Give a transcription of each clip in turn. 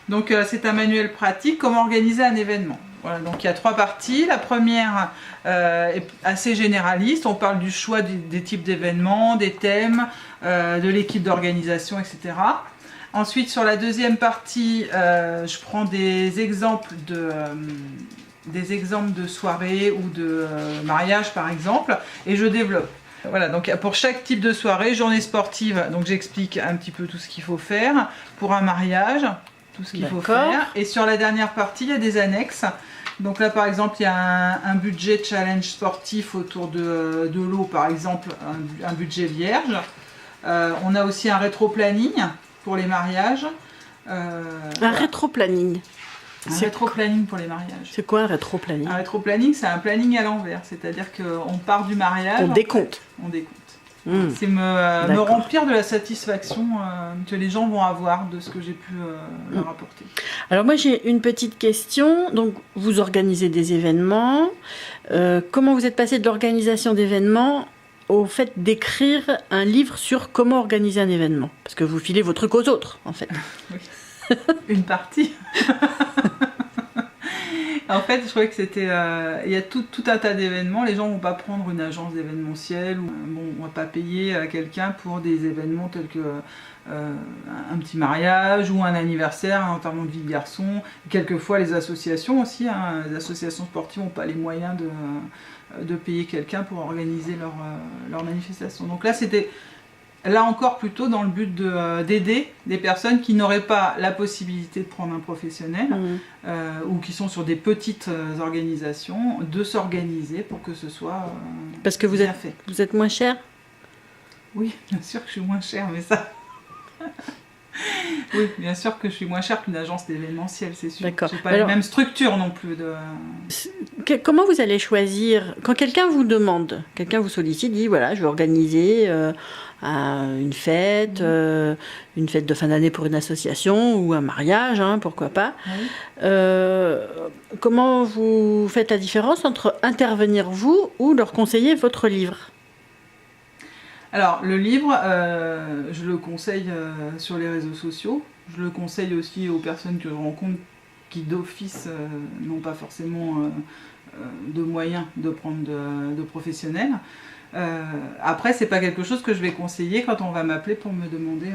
Donc c'est un manuel pratique, comment organiser un événement. Voilà, donc il y a 3 parties. La première est assez généraliste, on parle du choix des types d'événements, des thèmes, de l'équipe d'organisation, etc. Ensuite, sur la deuxième partie, je prends des exemples de soirées ou de mariage par exemple, et je développe. Voilà, donc pour chaque type de soirée, journée sportive, donc j'explique un petit peu tout ce qu'il faut faire. Pour un mariage, tout ce qu'il faut faire. Et sur la dernière partie, il y a des annexes. Donc là, par exemple, il y a un budget challenge sportif autour de l'eau, par exemple, un budget vierge. On a aussi un rétro-planning pour les mariages. Un rétro-planning. Un rétro-planning pour les mariages. C'est quoi un rétro-planning? Un rétro-planning, c'est un planning à l'envers. C'est-à-dire qu'on part du mariage... On décompte. On décompte. C'est me remplir de la satisfaction que les gens vont avoir de ce que j'ai pu leur apporter. Alors moi j'ai une petite question. Donc vous organisez des événements. Comment vous êtes passé de l'organisation d'événements au fait d'écrire un livre sur comment organiser un événement? Parce que vous filez vos trucs aux autres en fait. Oui. Une partie. En fait, je trouvais que c'était... il y a tout un tas d'événements. Les gens ne vont pas prendre une agence d'événementiel. Bon, on ne va pas payer quelqu'un pour des événements tels que un petit mariage ou un anniversaire, un enterrement de vie de garçon. Quelquefois, les associations aussi. Les associations sportives n'ont pas les moyens de payer quelqu'un pour organiser leur manifestation. Donc là, c'était... Là encore plutôt dans le but d'aider des personnes qui n'auraient pas la possibilité de prendre un professionnel ou qui sont sur des petites organisations, de s'organiser pour que ce soit parce que vous êtes moins cher? Oui, bien sûr que je suis moins cher, mais ça... Oui, bien sûr que je suis moins cher qu'une agence d'événementiel, c'est sûr. D'accord. J'ai pas la même structure non plus. Comment vous allez choisir, quand quelqu'un vous demande, quelqu'un vous sollicite, dit voilà, je veux organiser une fête de fin d'année pour une association ou un mariage, pourquoi pas. Oui. Comment vous faites la différence entre intervenir vous ou leur conseiller votre livre? Alors, le livre, je le conseille sur les réseaux sociaux. Je le conseille aussi aux personnes que je rencontre qui d'office n'ont pas forcément de moyens de prendre de professionnels. Après, c'est pas quelque chose que je vais conseiller quand on va m'appeler pour me demander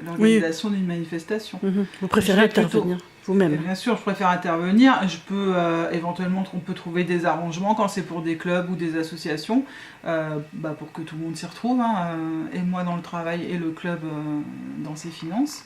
l'organisation d'une manifestation. Vous préférez intervenir vous-même? Bien sûr, je préfère intervenir. Je peux éventuellement, on peut trouver des arrangements quand c'est pour des clubs ou des associations, pour que tout le monde s'y retrouve, et moi dans le travail et le club dans ses finances.